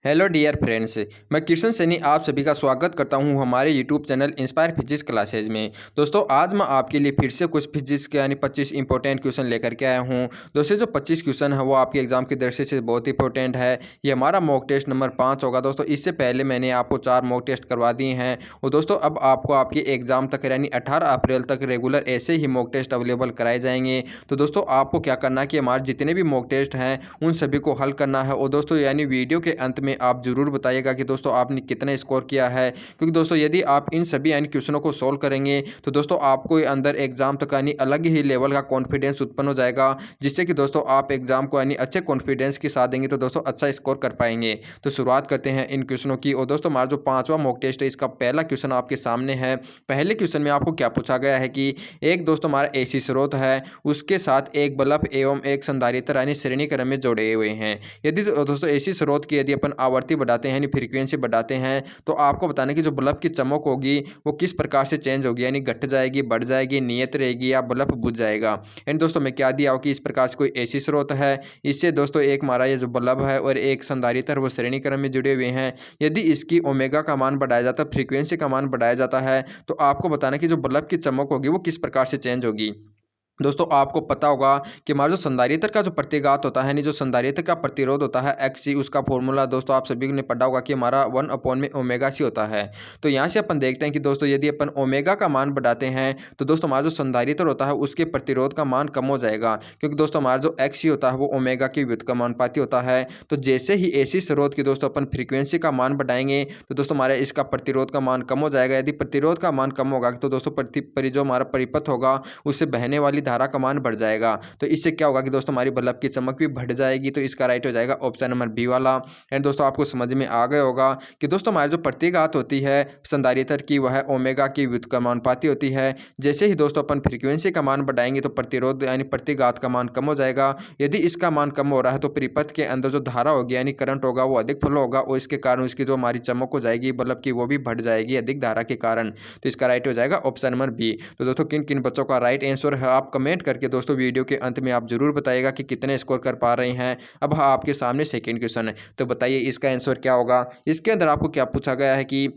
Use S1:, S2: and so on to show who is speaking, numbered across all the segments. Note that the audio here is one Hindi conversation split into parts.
S1: Hello dear friends. मैं कृष्ण सैनी आप सभी का स्वागत करता हूं हमारे YouTube channel inspire physics classes में। दोस्तों आज मैं आपके लिए फिर से कुछ फिजिक्स के यानी 25 इंपॉर्टेंट क्वेश्चन लेकर के आया हूं। दोस्तों जो 25 क्वेश्चन है वो आपके एग्जाम की दृष्टि से बहुत इंपॉर्टेंट है। ये हमारा मॉक टेस्ट नंबर 5 होगा। दोस्तों इससे पहले मैंने आपको 4 मॉक टेस्ट करवा दिए हैं और दोस्तों अब आपको आपके एग्जाम तक यानी 18 अप्रैल तक रेगुलर ऐसे ही मॉक टेस्ट अवेलेबल कराए जाएंगे। तो दोस्तों आपको क्या करना है कि हमारे जितने भी मॉक टेस्ट हैं उन सभी को हल करना है और दोस्तों यानी वीडियो के अंत में आप जरूर बताइएगा कि दोस्तों आपने कितना स्कोर किया है, क्योंकि दोस्तों यदि आप इन सभी यानी क्वेश्चनों को सॉल्व करेंगे तो दोस्तों आपको अंदर एग्जाम तक यानी अलग ही लेवल का कॉन्फिडेंस उत्पन्न हो जाएगा, जिससे कि दोस्तों आप एग्जाम को यानी अच्छे कॉन्फिडेंस के साथ देंगे तो दोस्तों अच्छा स्कोर कर पाएंगे। तो शुरुआत करते हैं इन क्वेश्चनों की। और दोस्तों हमारा जो 5वां मॉक टेस्ट है इसका पहला क्वेश्चन आपके सामने है। पहले क्वेश्चन में आपको क्या पूछा गया है कि एक दोस्तों हमारा एसी स्रोत है, उसके साथ एक बल्ब एवं एक संधारित्र यानी श्रेणी क्रम में जोड़े हुए हैं। यदि दोस्तों एसी स्रोत की यदि अपन आवृत्ति बढ़ाते हैं यानी फ्रीक्वेंसी बढ़ाते हैं तो आपको बताना कि जो बल्ब की चमक होगी वो किस प्रकार से चेंज होगी, यानी घट जाएगी, बढ़ जाएगी, नियत रहेगी या बल्ब बुझ जाएगा। एंड दोस्तों मैं क्या दिया हो कि इस प्रकार से कोई एसी स्रोत है, इससे दोस्तों एक हमारा ये जो बल्ब है और एक संधारित्र वो श्रेणी क्रम में जुड़े हुए हैं। यदि इसकी ओमेगा का मान बढ़ाया जाता है, फ्रीक्वेंसी का मान बढ़ाया जाता है, तो आपको बताना कि जो बल्ब की चमक होगी वो किस प्रकार से चेंज होगी। दोस्तों आपको पता होगा कि हमारा जो संधारित्र का जो प्रतिघात होता है, यानी जो संधारित्र का प्रतिरोध होता है एक्स सी, उसका फॉर्मूला दोस्तों आप सभी ने पढ़ा होगा कि हमारा 1 में ओमेगा सी होता है। तो यहाँ से अपन देखते हैं कि दोस्तों यदि अपन ओमेगा का मान बढ़ाते हैं तो दोस्तों हमारा जो संधारित्र होता है उसके प्रतिरोध का मान कम हो जाएगा, क्योंकि दोस्तों हमारा जो एक्स सी होता है वो ओमेगा के व्युत्क्रमानुपाती होता है। तो जैसे ही एसी स्रोत की दोस्तों अपन फ्रीक्वेंसी का मान बढ़ाएंगे तो दोस्तों हमारे इसका प्रतिरोध का मान कम हो जाएगा। यदि प्रतिरोध का मान कम होगा तो दोस्तों जो हमारा परिपथ होगा उससे बहने वाली धारा का मान बढ़ जाएगा। तो इससे क्या होगा कि दोस्तों हमारी बल्ब की चमक भी बढ़ जाएगी। तो इसका राइट हो जाएगा ऑप्शन नंबर बी वाला। एंड दोस्तों आपको समझ में आ गया होगा कि दोस्तों हमारी जो प्रतिघात होती है संधारित्र की वह ओमेगा की व्युत्क्रमानुपाती होती है। जैसे ही दोस्तों अपन फ्रीक्वेंसी का मान बढ़ाएंगे तो प्रतिरोध यानी प्रतिघात का मान कम हो जाएगा। यदि इसका मान कम हो रहा है तो परिपथ के अंदर जो धारा होगी यानी करंट होगा वो अधिक फ्लो होगा और इसके कारण उसकी जो हमारी चमक हो जाएगी बल्ब की वो भी बढ़ जाएगी अधिक धारा के कारण। तो इसका राइट हो जाएगा ऑप्शन नंबर बी। तो दोस्तों किन किन बच्चों का राइट आंसर है आप कमेंट करके दोस्तों वीडियो के अंत में आप जरूर बताइएगा कि कितने स्कोर कर पा रहे हैं। अब हाँ आपके सामने सेकंड क्वेश्चन है, तो बताइए इसका आंसर क्या होगा। इसके अंदर आपको क्या पूछा गया है कि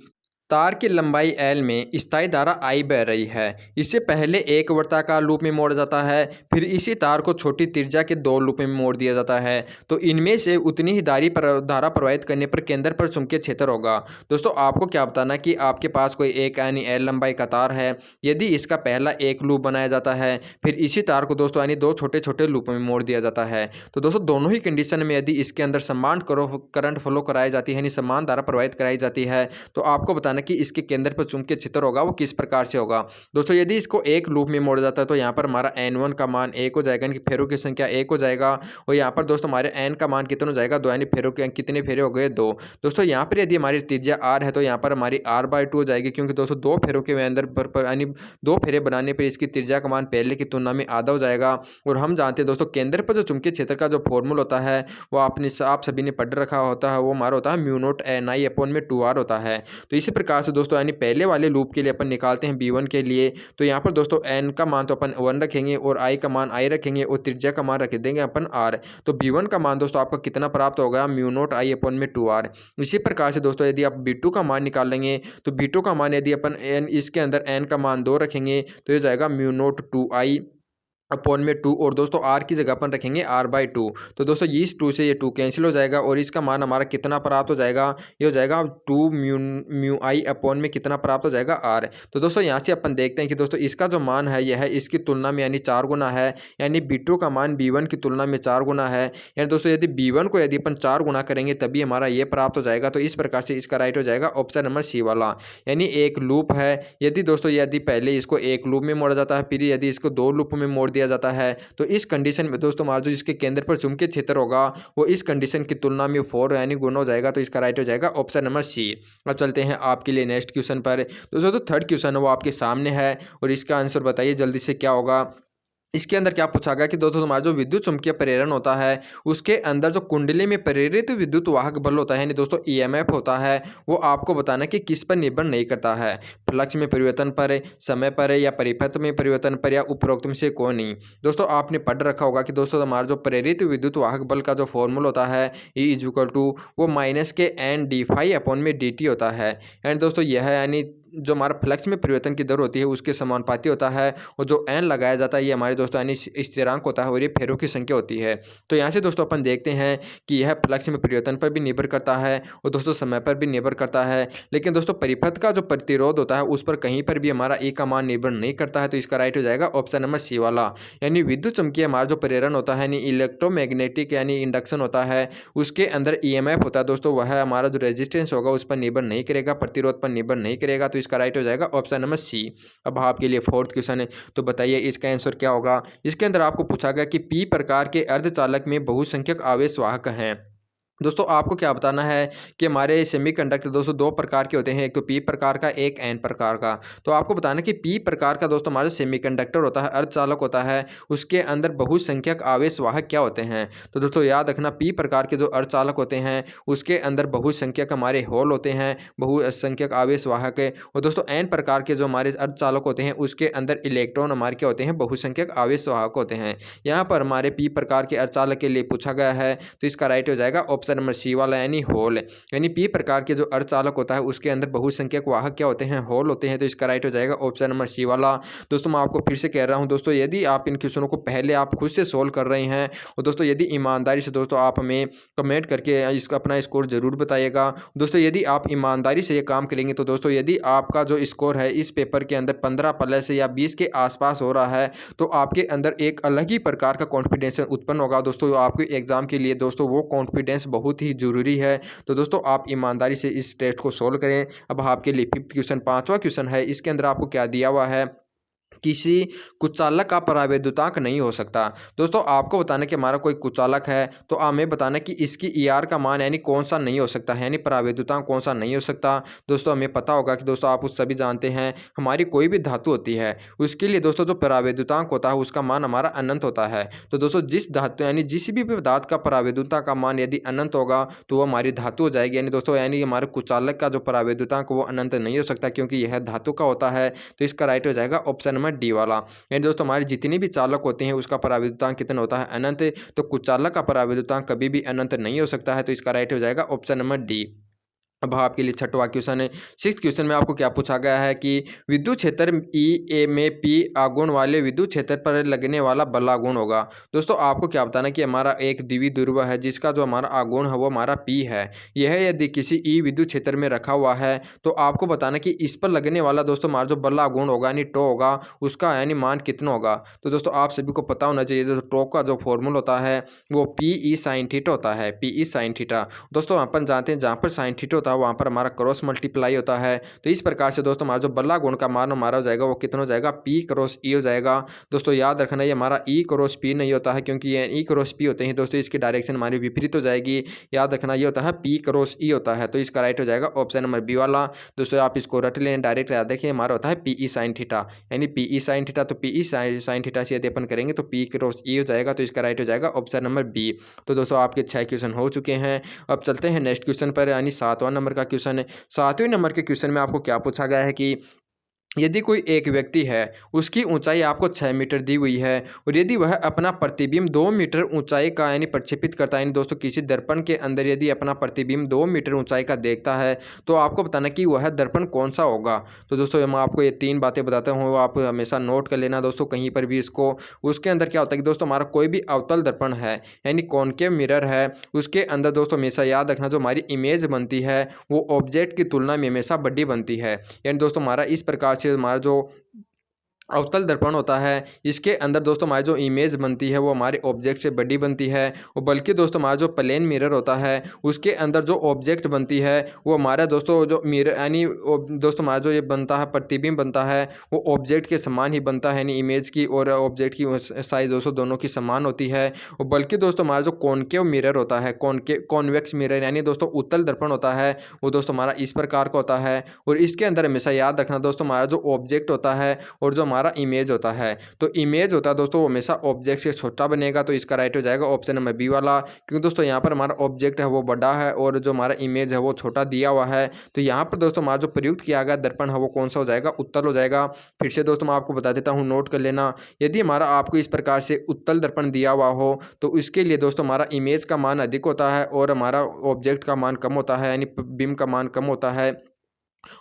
S1: तार की लंबाई L में स्थायी धारा I बह रही है। इससे पहले एक वर्ताकार लूप में मोड़ा जाता है, फिर इसी तार को छोटी त्रिज्या के 2 लूप में मोड़ दिया जाता है। तो इनमें से उतनी ही धारा प्रवाहित करने पर केंद्र पर चुंबकीय क्षेत्र होगा। दोस्तों आपको क्या बताना कि आपके पास कोई एक यानी L लंबाई का तार है। यदि इसका पहला एक लूप बनाया जाता है, फिर इसी तार को दोस्तों यानी 2 छोटे छोटे लूप में मोड़ दिया जाता है। तो दोस्तों दोनों ही कंडीशन में यदि इसके अंदर समान करंट फ्लो कराई जाती है यानी समान धारा प्रवाहित कराई जाती है तो आपको बताना कि इसके केंद्र पर चुंबकीय क्षेत्र होगा वो किस प्रकार से होगा। दोस्तों यदि इसको एक लूप में मोड़ा जाता है तो यहाँ पर हमारा n1 का मान 1 हो जाएगा, यानी फेरों की संख्या 1 हो जाएगा। और यहाँ पर दोस्तों हमारे n का मान कितना हो जाएगा 2, यानी फेरों के कितने फेरे हो गए 2। दोस्तों यहाँ पर यदि हमारी त्रिज्या r है तो यहाँ पर हमारी r/2 हो जाएगी, क्योंकि दोस्तों 2 फेरों के अंदर यानी 2 फेरे बनाने पर इसकी त्रिज्या का मान पहले की तुलना में आधा हो जाएगा। और हम जानते हैं दोस्तों केंद्र पर जो चुंबकीय क्षेत्र का जो फॉर्मूला होता है वो आप सभी ने पढ़ रखा होता है, वो हमारा होता है μ0 Ni/2r होता है। तो इसी प्रकार से दोस्तों यानी पहले वाले लूप के लिए अपन निकालते हैं b1 के लिए। तो यहाँ पर दोस्तों n का मान तो अपन 1 रखेंगे और i का मान i रखेंगे और त्रिज्या का मान रख देंगे अपन r। तो b1 का मान दोस्तों आपका कितना प्राप्त होगा μ0I/2r। इसी प्रकार से दोस्तों यदि आप b2 का मान निकाल लेंगे तो b2 का मान यदि अपन इसके अंदर n का मान 2 रखेंगे तो ये जाएगा μ02I/2 और दोस्तों r की जगह अपन रखेंगे r/2। तो दोस्तों इस 2 से ये 2 कैंसिल हो जाएगा और इसका मान हमारा कितना प्राप्त हो जाएगा, ये हो जाएगा 2 μI/ में कितना प्राप्त हो जाएगा r। तो दोस्तों यहाँ से अपन देखते हैं कि दोस्तों इसका जो मान है यह है इसकी तुलना में यानी 4 गुना है, यानी b2 का मान b1 की तुलना में 4 गुना है। यानी दोस्तों यदि b1 को यदि अपन 4 गुना करेंगे तभी हमारा ये प्राप्त हो जाएगा। तो इस प्रकार से इसका राइट हो जाएगा ऑप्शन नंबर सी वाला। यानी एक लूप है, यदि दोस्तों यदि पहले इसको एक लूप में मोड़ा जाता है फिर यदि इसको 2 लूप में मोड़ दिया जाता है तो इस कंडीशन में दोस्तों हमारा जो इसके केंद्र पर चुंबकीय क्षेत्र होगा वो इस कंडीशन की तुलना में 4 यानी गुना हो जाएगा। तो इसका राइट हो जाएगा ऑप्शन नंबर सी। अब चलते हैं आपके लिए नेक्स्ट क्वेश्चन पर। दोस्तों तो थर्ड क्वेश्चन है वो आपके सामने है और इसका आंसर बताइए जल्दी से क्या होगा। इसके अंदर क्या पूछा गया कि दोस्तों हमारा जो विद्युत चुम्बकीय प्रेरण होता है, उसके अंदर जो कुंडली में प्रेरित विद्युत वाहक बल होता है यानी दोस्तों ईएमएफ होता है, वो आपको बताना है कि किस पर निर्भर नहीं करता है। फ्लक्स में परिवर्तन पर, समय पर या परिपथ में परिवर्तन पर या उपरोक्त में से कोई नहीं। दोस्तों आपने पढ़ रखा होगा कि दोस्तों हमारा जो प्रेरित विद्युत वाहक बल का जो फॉर्मूला होता है E इज इक्वल टू वो माइनस के एन डी फाई अपॉन में डी टी होता है। एंड दोस्तों यह है यानी जो हमारा फ्लक्स में परिवर्तन की दर होती है उसके समानुपाती होता है, और जो एन लगाया जाता है ये हमारे दोस्तों यानी स्थिरांक होता है और ये फेरों की संख्या होती है। तो यहाँ से दोस्तों अपन देखते हैं कि यह फ्लक्स में परिवर्तन पर भी निर्भर करता है और दोस्तों समय पर भी निर्भर करता है, लेकिन दोस्तों परिपथ का जो प्रतिरोध होता है उस पर कहीं पर भी हमारा ए का मान निर्भर नहीं करता है। तो इसका राइट हो जाएगा ऑप्शन नंबर सी वाला, यानी विद्युत चुम्बकीय हमारा जो प्रेरण होता है यानी इलेक्ट्रोमैग्नेटिक यानी इंडक्शन होता है, उसके अंदर ईएमएफ होता है दोस्तों, वह हमारा जो रेजिस्टेंस होगा उस पर निर्भर नहीं करेगा, प्रतिरोध पर निर्भर नहीं करेगा। तो इसका राइट हो जाएगा ऑप्शन नंबर सी। अब आपके लिए फोर्थ क्वेश्चन है, तो बताइए इसका आंसर क्या होगा। इसके अंदर आपको पूछा गया कि पी प्रकार के अर्धचालक में बहुसंख्यक आवेश वाहक हैं। दोस्तों आपको क्या बताना है कि हमारे सेमीकंडक्टर दोस्तों दो प्रकार के होते हैं, एक तो पी प्रकार का, एक एन प्रकार का। तो आपको बताना कि पी प्रकार का दोस्तों हमारा सेमीकंडक्टर होता है, अर्धचालक होता है, उसके अंदर बहुसंख्यक आवेश वाहक क्या होते हैं। तो दोस्तों याद रखना पी प्रकार के जो अर्धचालक होते हैं उसके अंदर बहुसंख्यक हमारे होल होते हैं, बहुसंख्यक आवेश वाहक है। और दोस्तों एन प्रकार के जो हमारे अर्धचालक होते हैं उसके अंदर इलेक्ट्रॉन हमारे क्या होते हैं, बहुसंख्यक आवेश वाहक होते हैं। यहाँ पर हमारे पी प्रकार के अर्धचालक के लिए पूछा गया है, तो इसका राइट हो जाएगा ऑप्शन नंबर सी वाला यानी होल, यानी पी प्रकार के जो अर्धचालक होता है उसके अंदर बहुसंख्यक वाहक क्या होते हैं, होल होते हैं। तो इसका राइट हो जाएगा ऑप्शन नंबर सी वाला। दोस्तों मैं आपको फिर से कह रहा हूं दोस्तों, यदि आप इन क्वेश्चनों को पहले आप खुद से सोल्व कर रहे हैं और दोस्तों यदि ईमानदारी से दोस्तों आप हमें कमेंट करके इसका अपना स्कोर जरूर बताइएगा। दोस्तों यदि आप ईमानदारी से ये काम करेंगे तो दोस्तों यदि आपका जो स्कोर है इस पेपर के अंदर 15 प्लस या 20 के आसपास हो रहा है तो आपके अंदर एक अलग ही प्रकार का कॉन्फिडेंस उत्पन्न होगा दोस्तों। आपके एग्जाम के लिए दोस्तों वो कॉन्फिडेंस बहुत ही जरूरी है। तो दोस्तों आप ईमानदारी से इस टेस्ट को सोल्व करें। अब आपके लिए फिफ्थ क्वेश्चन, पांचवा क्वेश्चन है, इसके अंदर आपको क्या दिया हुआ है, किसी कुचालक का परावैद्युतांक नहीं हो सकता। दोस्तों आपको बताना कि हमारा कोई कुचालक है तो हमें बताना कि इसकी ईआर का मान यानी कौन सा नहीं हो सकता है, यानी परावैद्युतांक कौन सा नहीं हो सकता। दोस्तों हमें पता होगा कि दोस्तों आप उस सभी जानते हैं हमारी कोई भी धातु होती है उसके लिए दोस्तों जो परावैद्युतांक होता है उसका मान हमारा अनंत होता है। तो दोस्तों जिस धातु यानी जिस भी पदार्थ का परावैद्युता का मान यदि अनंत होगा तो वो हमारी धातु हो जाएगी, यानी दोस्तों यानी हमारे कुचालक का जो परावैद्युतांक वो अनंत नहीं हो सकता क्योंकि यह धातु का होता है। तो इसका राइट हो जाएगा ऑप्शन नंबर डी वाला, यानी दोस्तों हमारे जितने भी चालक होते हैं उसका परावैद्युतांक कितना होता है, अनंत। तो कुचालक का परावैद्युतांक कभी भी अनंत नहीं हो सकता है। तो इसका राइट हो जाएगा ऑप्शन नंबर डी। अब आपके लिए छठवां क्वेश्चन है, सिक्स्थ क्वेश्चन में आपको क्या पूछा गया है कि विद्युत क्षेत्र ई ए में पी आगुण वाले विद्युत क्षेत्र पर लगने वाला बल आगुण होगा। दोस्तों आपको क्या बताना कि हमारा एक द्विध्रुव है जिसका जो हमारा आगुण है वो हमारा पी है। यह यदि किसी ई विद्युत क्षेत्र में रखा हुआ है तो आपको बताना कि इस पर लगने वाला दोस्तों हमारा जो बल आगुण होगा यानी टो होगा उसका यानी मान कितना होगा। तो दोस्तों आप सभी को पता होना चाहिए जो टो का जो फॉर्मूला होता है वो पी ई साइन थीटा होता है, पी ई साइन थीटा। दोस्तों अपन जानते हैं जहाँ पर साइन थीटा होता है वहाँ पर हमारा क्रॉस मल्टीप्लाई होता है। तो इस प्रकार से दोस्तों हमारा जो बल्ला गुण का मान हमारा हो जाएगा वो कितना हो जाएगा, पी क्रॉस ई हो जाएगा। दोस्तों याद रखना ये हमारा ई क्रॉस पी नहीं होता है क्योंकि ये ई क्रॉस पी होते हैं दोस्तों इसकी डायरेक्शन हमारी विपरीत हो जाएगी। याद रखना ये होता है पी क्रॉस ई होता है। तो इसका राइट हो जाएगा ऑप्शन नंबर बी वाला। दोस्तों आप इसको रट लें, डायरेक्ट याद रखिए हमारा होता है पी ई साइन थीटा, यानी पी ई साइन थीटा। तो पी ई साइन थीटा से यदि अपन करेंगे तो पी क्रॉस ई हो जाएगा। तो इसका राइट हो जाएगा ऑप्शन नंबर बी। तो दोस्तों आपके 6 क्वेश्चन हो चुके हैं। अब चलते हैं नेक्स्ट क्वेश्चन पर, यानी 7वां नंबर का क्वेश्चन है। 7वें नंबर के क्वेश्चन में आपको क्या पूछा गया है कि यदि कोई एक व्यक्ति है उसकी ऊंचाई आपको 6 मीटर दी हुई है और यदि वह अपना प्रतिबिंब 2 मीटर ऊंचाई का यानी प्रक्षेपित करता है, यानी दोस्तों किसी दर्पण के अंदर यदि अपना प्रतिबिंब 2 मीटर ऊंचाई का देखता है तो आपको बताना कि वह दर्पण कौन सा होगा। तो दोस्तों मैं आपको ये 3 बातें बताता हूँ, आप हमेशा नोट कर लेना दोस्तों कहीं पर भी इसको। उसके अंदर क्या होता है कि दोस्तों हमारा कोई भी अवतल दर्पण है यानी कॉनकेव मिरर है, उसके अंदर दोस्तों हमेशा याद रखना जो हमारी इमेज बनती है वो ऑब्जेक्ट की तुलना में हमेशा बड़ी बनती है। यानी दोस्तों हमारा इस प्रकार से हमारा जो अवतल दर्पण होता है इसके अंदर दोस्तों हमारी जो इमेज बनती है वो हमारे ऑब्जेक्ट से बड़ी बनती है, और बल्कि दोस्तों हमारा जो प्लेन मिरर होता है उसके अंदर जो ऑब्जेक्ट बनती है वो हमारा दोस्तों जो मिरर यानी दोस्तों हमारा जो ये बनता है प्रतिबिंब बनता है वो ऑब्जेक्ट के समान ही बनता है, यानी इमेज की और ऑब्जेक्ट की साइज दोस्तों दोनों की समान होती है। और बल्कि दोस्तों हमारा जो कॉनकेव मिरर होता है, कॉन्वेक्स मिरर यानी दोस्तों उत्तल दर्पण होता है वो दोस्तों हमारा इस प्रकार का होता है। और इसके अंदर हमेशा याद रखना दोस्तों हमारा जो ऑब्जेक्ट होता है और जो हमारा इमेज होता है, तो इमेज होता है दोस्तों वो हमेशा ऑब्जेक्ट से छोटा बनेगा, तो इसका राइट हो जाएगा ऑप्शन नंबर बी वाला। क्योंकि दोस्तों यहाँ पर हमारा ऑब्जेक्ट है वो बड़ा है और जो हमारा इमेज है वो छोटा दिया हुआ है। तो यहाँ पर दोस्तों हमारा जो प्रयुक्त किया गया दर्पण है वो कौन सा हो जाएगा, उत्तल हो जाएगा। फिर से दोस्तों मैं आपको बता देता हूँ, नोट कर लेना। यदि हमारा आपको इस प्रकार से उत्तल दर्पण दिया हुआ हो तो इसके लिए दोस्तों हमारा इमेज का मान अधिक होता है और हमारा ऑब्जेक्ट का मान कम होता है, यानी बिंब का मान कम होता है।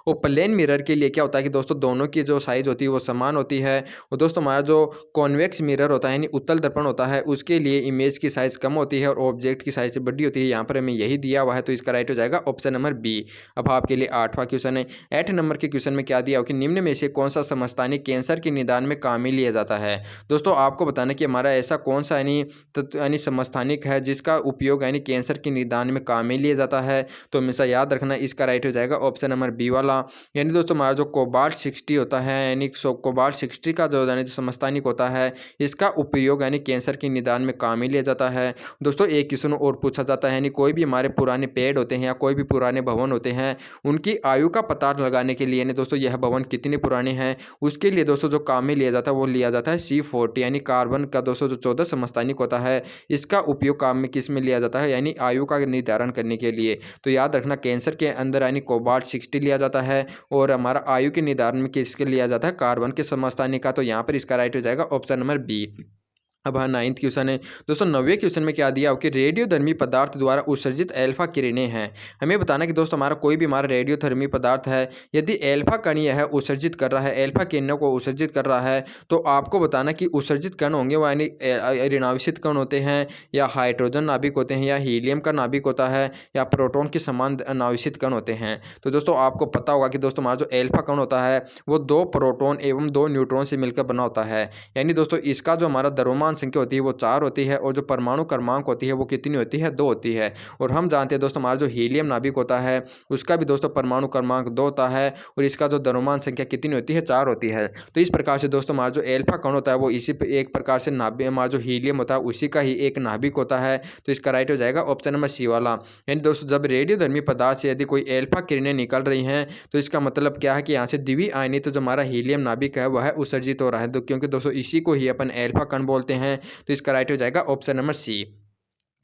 S1: और प्लेन मिरर के लिए क्या होता है कि दोस्तों दोनों की जो साइज़ होती है वो समान होती है। और दोस्तों हमारा जो कॉन्वेक्स मिरर होता है यानी उत्तल दर्पण होता है उसके लिए इमेज की साइज़ कम होती है और ऑब्जेक्ट की साइज़ बड़ी होती है। यहाँ पर हमें यही दिया हुआ है, तो इसका राइट हो जाएगा ऑप्शन नंबर बी। अब आपके लिए 8वां क्वेश्चन है। 8 नंबर के क्वेश्चन में क्या दिया हो कि निम्न में से कौन सा समस्थानिक कैंसर के निदान में काम में लिया जाता है। दोस्तों आपको बताना कि हमारा ऐसा कौन सा यानी समस्थानिक है जिसका उपयोग यानी कैंसर के निदान में काम में लिया जाता है। तो हमेशा याद रखना, इसका राइट हो जाएगा ऑप्शन नंबर बी वाला। यानी दोस्तों हमारा जो कोबाल्ट 60 होता है, यानी कोबाल्ट 60 का जो यानी जो समस्थानिक होता है इसका उपयोग यानी कैंसर के निदान में काम में लिया जाता है। दोस्तों एक क्वेश्चन और पूछा जाता है, यानी कोई भी हमारे पुराने पेड़ होते हैं या कोई भी पुराने भवन होते हैं उनकी आयु का पता लगाने के लिए, यानी दोस्तों यह भवन कितने पुराने हैं उसके लिए दोस्तों जो काम में लिया जाता है वो लिया जाता है C40 यानी कार्बन का दोस्तों जो 14 समस्थानिक होता है इसका उपयोग काम में किस में लिया जाता है, यानी आयु का निर्धारण करने के लिए। तो याद रखना कैंसर के अंदर यानी कोबाल्ट 60 लिया जाता है और हमारा आयु के निर्धारण में किसके लिया जाता है, कार्बन के समस्थानिक का। तो यहाँ पर इसका राइट हो जाएगा ऑप्शन नंबर बी। अब हाँ 9th क्वेश्चन है। दोस्तों 9वें क्वेश्चन में क्या दिया हो कि रेडियोधर्मी पदार्थ द्वारा उत्सर्जित अल्फा किरणें हैं। हमें बताना कि दोस्तों हमारा कोई भी हमारा रेडियोधर्मी पदार्थ है यदि अल्फा कण यह उत्सर्जित कर रहा है, अल्फा किरणों को उत्सर्जित कर रहा है, तो आपको बताना कि उत्सर्जित कण होंगे वो यानी ऋणावेशित कण होते हैं या हाइड्रोजन नाभिक होते हैं या हीलियम का नाभिक होता है या प्रोटॉन के समान नाविशित कण होते हैं। तो दोस्तों आपको पता होगा कि दोस्तों हमारा जो अल्फा कण होता है वो 2 प्रोटॉन एवं 2 न्यूट्रॉन से मिलकर बना होता है। यानी दोस्तों इसका जो हमारा द्रव्यमान संख्या होती है वो 4 होती है और जो परमाणु क्रमांक होती है वो कितनी होती है, 2 होती है। और हम जानते हैं दोस्तों हमारा जो हीलियम नाभिक होता है उसका भी दोस्तों परमाणु क्रमांक 2 होता है और इसका जो द्रव्यमान संख्या कितनी होती है, 4 होती है। तो इस प्रकार से दोस्तों हमारा जो अल्फा कण होता है वो इसी एक प्रकार से नाभिक, हमारा जो हीलियम होता है उसी का ही एक नाभिक होता है। तो इसका राइट हो जाएगा ऑप्शन नंबर सी वाला। यानी दोस्तों जब रेडियोधर्मी पदार्थ से यदि कोई अल्फा किरणें निकल रही हैं तो इसका मतलब क्या है कि यहाँ से द्वितीय आयनित जो हमारा हीलियम नाभिक है वह उत्सर्जित हो रहा है, क्योंकि दोस्तों इसी को ही अपन अल्फा कण बोलते हैं। तो इसका राइट हो जाएगा ऑप्शन नंबर सी।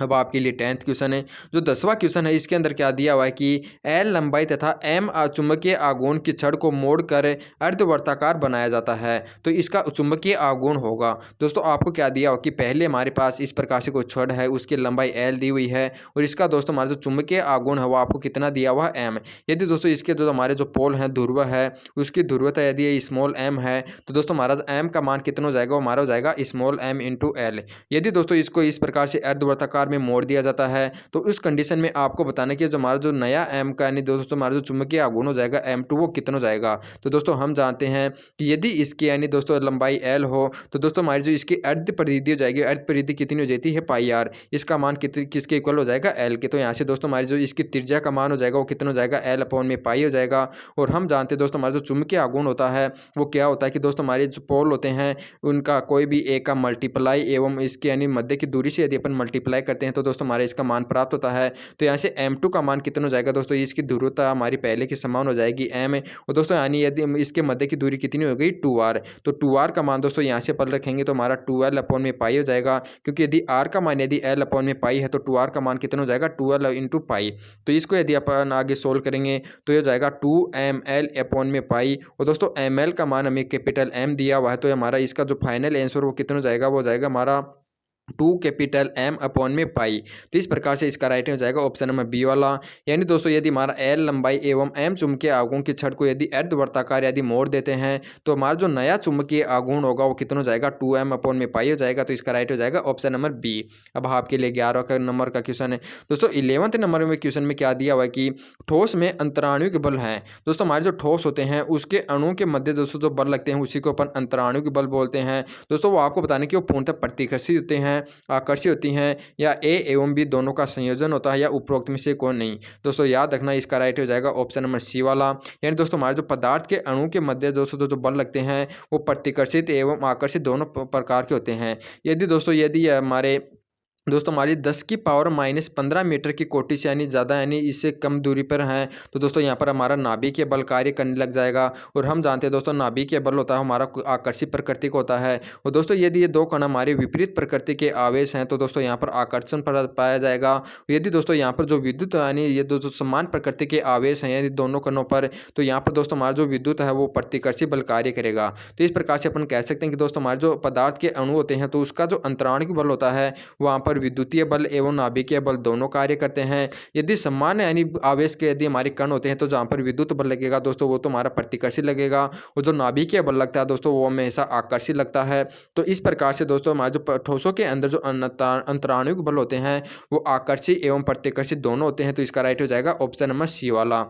S1: अब आपके लिए 10th क्वेश्चन है। जो 10वां क्वेश्चन है इसके अंदर क्या दिया हुआ है कि एल लंबाई तथा एम चुंबकीय आघूर्ण की छड़ को मोड़कर अर्धवर्ताकार बनाया जाता है, तो इसका चुंबकीय आघूर्ण होगा। दोस्तों आपको क्या दिया हो कि पहले हमारे पास इस प्रकार से कोई छड़ है उसकी लंबाई एल दी हुई है और इसका दोस्तों हमारा जो चुंबकीय आघूर्ण है वो आपको कितना दिया हुआ है, एम। यदि दोस्तों इसके जो हमारे जो पोल हैं ध्रुव है उसकी ध्रुवता यदि ये स्मॉल एम है तो दोस्तों हमारा एम का मान कितना हो जाएगा, वो हमारा हो जाएगा स्मॉल एम इंटू एल। यदि दोस्तों इसको इस प्रकार से अर्धवर्ताकार में मोड़ दिया जाता है तो उस कंडीशन में आपको बताना कि जो हमारा जो नया एम का यानी दोस्तों हमारा जो चुंबकीय आघूर्ण हो जाएगा M2 वो कितना हो जाएगा। तो दोस्तों हम जानते हैं कि यदि इसकी यानी दोस्तों लंबाई L हो तो दोस्तों हमारी जो इसकी अर्ध परिधि हो जाएगी, अर्ध परिधि कितनी हो जाती है, पाई आर। इसका मान किसके इक्वल हो जाएगा, L के। तो यहाँ से दोस्तों हमारी जो इसकी त्रिज्या का मान हो जाएगा वो कितना हो जाएगा, L अपॉन में पाई हो जाएगा। और हम जानते हैं दोस्तों हमारा जो चुंबकीय आघूर्ण होता है वो क्या होता है कि दोस्तों हमारे जो पोल होते हैं उनका कोई भी एक का मल्टीप्लाई एवं इसके यानी मध्य की दूरी से यदि अपन मल्टीप्लाई करते हैं तो दोस्तों हमारे इसका मान प्राप्त होता है। तो यहाँ से M2 का मान कितना हो जाएगा दोस्तों, इसकी ध्रुवता हमारी पहले की समान हो जाएगी M। और दोस्तों यानी यदि इसके मध्य की दूरी कितनी हो गई, 2r। तो 2r का मान दोस्तों यहाँ से पल रखेंगे तो हमारा 2l अपॉन में पाई हो जाएगा, क्योंकि यदि r का मान यदि l अपॉन में पाई है तो 2r का मान कितना हो जाएगा, 2l इंटू पाई। तो इसको यदि अपन आगे सोल्व करेंगे तो ये हो जाएगा 2ml अपॉन में पाई। और दोस्तों ml का मान हमें कैपिटल M दिया हुआ है, तो हमारा इसका जो फाइनल आंसर वो कितना हो जाएगा, वो हो जाएगा हमारा 2 कैपिटल M अपॉन में पाई। तो इस प्रकार से इसका राइट हो जाएगा ऑप्शन नंबर बी वाला। यानी दोस्तों यदि हमारा L लंबाई एवं M चुंबकीय आघूर्ण की छड़ को यदि अर्धवर्ताकार यदि मोड़ देते हैं तो हमारा जो नया चुंबकीय आघूर्ण होगा वो कितना हो जाएगा, 2M अपॉन में पाई हो जाएगा। तो इसका राइट हो जाएगा ऑप्शन नंबर बी। अब आपके लिए 11 नंबर का क्वेश्चन है। दोस्तों 11वें नंबर में क्वेश्चन में क्या दिया हुआ है कि ठोस में अंतराणु बल है। दोस्तों हमारे जो ठोस होते हैं उसके अणुओं के मध्य दोस्तों जो बल लगते हैं उसी को अपन अंतराणु बल बोलते हैं। दोस्तों वो आपको बताने कि वो पूर्णतः प्रतिकर्षी होते हैं, आकर्षित होती हैं, या ए एवं बी दोनों का संयोजन होता है, या उपरोक्त में से कोई नहीं। दोस्तों याद रखना इसका राइट हो जाएगा ऑप्शन नंबर सी वाला। यानी दोस्तों हमारे जो पदार्थ के अणु के मध्य दोस्तों जो बल लगते हैं वो प्रतिकर्षित एवं आकर्षित दोनों प्रकार के होते हैं। यदि दोस्तों यदि हमारे दोस्तों हमारी 10 की पावर माइनस 15 मीटर की कोटि से यानी ज़्यादा यानी इससे कम दूरी पर हैं, तो दोस्तों यहाँ पर हमारा नाभिकीय बल कार्य करने लग जाएगा। और हम जानते हैं दोस्तों नाभिकीय बल होता है हमारा आकर्षित प्रकृति का होता है। और दोस्तों यदि ये दो कण हमारे विपरीत प्रकृति के आवेश हैं तो दोस्तों यहाँ पर आकर्षण पाया जाएगा। यदि दोस्तों यहाँ पर जो विद्युत यानी ये दो समान प्रकृति के आवेश हैं यदि दोनों कणों पर, तो यहाँ पर दोस्तों हमारा जो विद्युत है वो प्रतिकर्षी बल कार्य करेगा। तो इस प्रकार से अपन कह सकते हैं कि दोस्तों हमारे जो पदार्थ के अणु होते हैं तो उसका जो अंतराणिक बल होता है वहाँ पर विद्युतीय बल एवं नाभिकीय बल दोनों कार्य करते हैं। यदि समान यानी आवेश के यदि हमारे कण होते हैं तो जहाँ पर विद्युत बल लगेगा दोस्तों वो तो हमारा प्रतिकर्षी लगेगा, और जो नाभिकीय बल लगता है दोस्तों वो हमेशा आकर्षी लगता है। तो इस प्रकार से दोस्तों हमारे जो ठोसों के अंदर जो अंतराणुक बल होते हैं वो आकर्षी एवं प्रतिकर्षी दोनों होते हैं। तो इसका राइट हो जाएगा ऑप्शन नंबर सी वाला।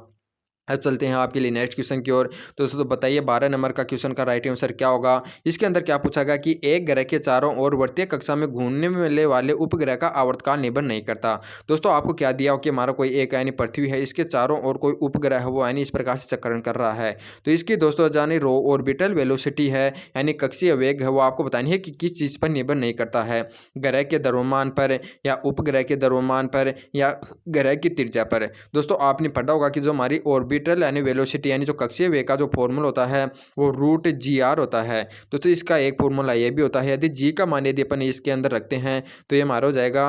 S1: अब चलते हैं आपके लिए नेक्स्ट क्वेश्चन की ओर। दोस्तों तो बताइए 12 नंबर का क्वेश्चन का राइट आंसर क्या होगा। इसके अंदर क्या पूछा गया कि एक ग्रह के चारों ओर वर्तीय कक्षा में घूमने मिलने वाले उपग्रह का आवर्तकाल निर्भर नहीं करता। दोस्तों आपको क्या दिया हो कि हमारा कोई एक यानी पृथ्वी है, इसके चारों ओर कोई उपग्रह है वो यानी इस प्रकार से चक्रण कर रहा है। तो इसकी दोस्तों यानी रो ऑर्बिटल वेलोसिटी है यानी कक्षीय वेग है वो आपको बतानी है कि किस चीज़ पर निर्भर नहीं करता है, ग्रह के द्रव्यमान पर या उपग्रह के द्रव्यमान पर या ग्रह की त्रिज्या पर। दोस्तों आपने पढ़ा होगा कि जो हमारी ऑर्बिटल यानी वेलोसिटी यानी जो कक्षीय वेग का जो फॉर्मूला होता है वो रूट जी आर होता है। तो इसका एक फॉर्मूला ये भी होता है, यदि जी का मान यदि अपन इसके अंदर रखते हैं तो ये हमारा हो जाएगा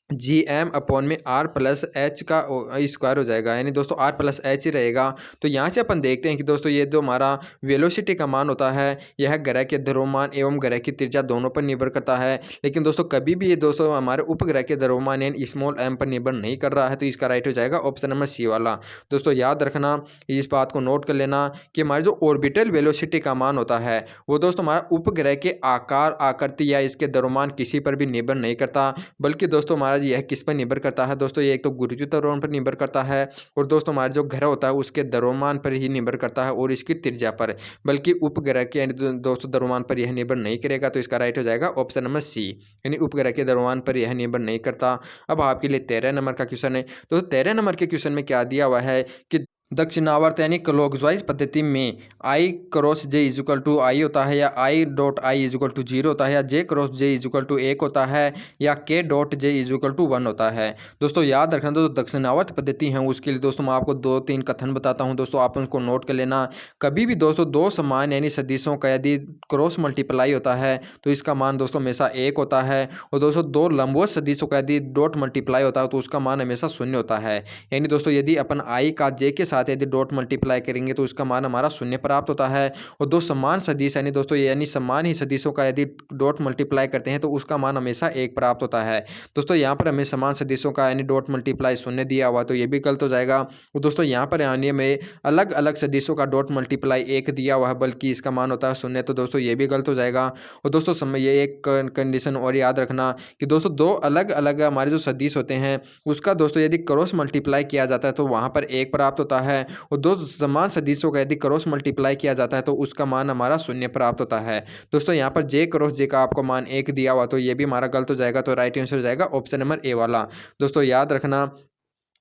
S1: जी एम अपॉन में आर प्लस एच का स्क्वायर हो जाएगा, यानी दोस्तों आर प्लस एच ही रहेगा। तो यहाँ से अपन देखते हैं कि दोस्तों ये जो हमारा वेलोसिटी का मान होता है यह ग्रह के द्रव्यमान एवं ग्रह की त्रिज्या दोनों पर निर्भर करता है। लेकिन दोस्तों कभी भी ये दोस्तों हमारे उपग्रह के द्रव्यमान यानी स्मॉल एम पर निर्भर नहीं कर रहा है। तो इसका राइट हो जाएगा ऑप्शन नंबर सी वाला। दोस्तों याद रखना, इस बात को नोट कर लेना कि हमारे जो ऑर्बिटल वेलोसिटी का मान होता है वो दोस्तों हमारा उपग्रह के आकार आकृति या इसके द्रव्यमान किसी पर भी निर्भर नहीं करता, बल्कि दोस्तों हमारा यह किस पर निर्भर करता है। दोस्तों ये एक तो गुरुत्वीय त्वरण पर निर्भर करता है और दोस्तों हमारा जो ग्रह होता है उसके द्रव्यमान पर ही निर्भर करता है और इसकी त्रिज्या पर, बल्कि उपग्रह के दोस्तों द्रव्यमान पर यह निर्भर नहीं करेगा। तो इसका राइट हो जाएगा ऑप्शन नंबर सी, यानी उपग्रह के द्रव्यमान पर यह निर्भर नहीं करता। अब आपके लिए 13 नंबर का क्वेश्चन है। तो 13 नंबर के क्वेश्चन में क्या दिया हुआ है कि दक्षिणावर्त यानी क्लॉकवाइज पद्धति में I cross J is equal to I होता है या I dot I is equal to 0 होता है या J cross J is equal to 1 होता है या K dot J is equal to 1 होता है। दोस्तों याद रखना, दोस्तों दक्षिणावर्त पद्धति है उसके लिए दोस्तों मैं आपको 2-3 कथन बताता हूं, दोस्तों आप उनको नोट कर लेना। कभी भी दोस्तों दो समान यानी सदिशों का यदि क्रॉस मल्टीप्लाई होता है तो इसका मान दोस्तों हमेशा 1 होता है, और दोस्तों दो लंबवत सदिशों का यदि डॉट मल्टीप्लाई होता है तो उसका मान हमेशा 0 होता है। यानी दोस्तों यदि अपन आई का जे के साथ यदि डॉट मल्टीप्लाई करेंगे तो उसका मान हमारा 0 प्राप्त होता है। और दो समान सदिश यानी दोस्तों यानी समान ही सदिशों का यदि डॉट मल्टीप्लाई करते हैं तो उसका मान हमेशा 1 प्राप्त होता है। दोस्तों यहाँ पर हमें समान सदिशों का यानी डॉट मल्टीप्लाई 0 दिया हुआ तो ये भी गलत हो जाएगा। और दोस्तों यहाँ पर यानी में अलग अलग सदिशों का डॉट मल्टीप्लाई 1 दिया हुआ है बल्कि इसका मान होता है 0, तो दोस्तों ये भी गलत हो जाएगा। और दोस्तों समय ये एक कंडीशन और याद रखना कि दोस्तों दो अलग अलग हमारे जो सदिश होते हैं उसका दोस्तों यदि क्रॉस मल्टीप्लाई किया जाता है तो वहाँ पर 1 प्राप्त होता है, और दो समान सदिशों का यदि क्रॉस मल्टीप्लाई किया जाता है तो उसका मान हमारा 0 प्राप्त होता है। दोस्तों यहाँ पर जे क्रॉस जे का आपको मान 1 दिया हुआ तो ये भी हमारा गलत हो जाएगा। तो राइट आंसर हो जाएगा ऑप्शन नंबर ए वाला। दोस्तों याद रखना,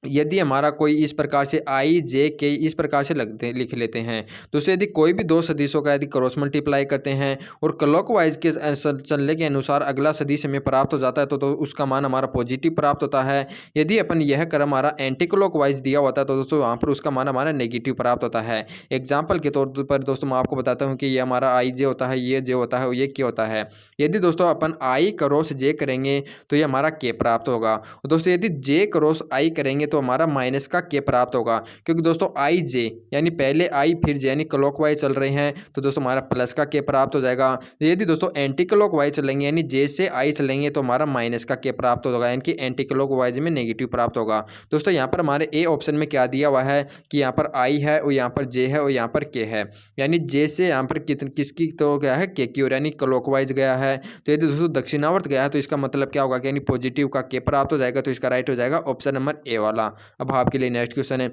S1: यदि हमारा कोई इस प्रकार से आई जे के इस प्रकार से लिख लेते हैं, दोस्तों यदि कोई भी दो सदिशों का यदि क्रॉस मल्टीप्लाई करते हैं और क्लॉकवाइज के चलने के अनुसार अगला सदिश हमें प्राप्त हो जाता है तो उसका मान हमारा पॉजिटिव प्राप्त होता है। यदि अपन यह क्रम हमारा एंटी क्लॉकवाइज दिया होता है तो दोस्तों वहाँ पर उसका मान हमारा नेगेटिव प्राप्त होता है। एग्जाम्पल के तौर पर दोस्तों मैं आपको बताता हूँ कि ये हमारा आई जे होता है, ये जे होता है, ये के होता है। यदि दोस्तों अपन आई क्रॉस जे करेंगे तो ये हमारा के प्राप्त होगा, और दोस्तों यदि जे क्रॉस आई करेंगे तो हमारा माइनस का के प्राप्त होगा, क्योंकि दोस्तों आई जे यानी पहले आई फिर जे यानी क्लॉकवाइज चल रहे हैं तो दोस्तों हमारा प्लस का के प्राप्त हो जाएगा। यदि दोस्तों एंटी क्लॉकवाइज चलेंगे यानी जे से आई चलेंगे तो हमारा माइनस का के प्राप्त होगा, यानी कि एंटी क्लॉकवाइज में नेगेटिव प्राप्त होगा। दोस्तों यहाँ पर हमारे ए ऑप्शन में क्या दिया हुआ है कि यहाँ पर आई है और यहाँ पर जे है और यहाँ पर के है, यानी जे से यहाँ पर किसकी तो क्या है के की ओर यानी क्लॉकवाइज गया है। तो यदि दोस्तों दक्षिणावर्त गया है तो इसका मतलब क्या होगा कि यानी पॉजिटिव का के प्राप्त हो जाएगा। तो इसका राइट हो जाएगा ऑप्शन नंबर ए वाला। अब आपके लिए नेक्स्ट क्वेश्चन है।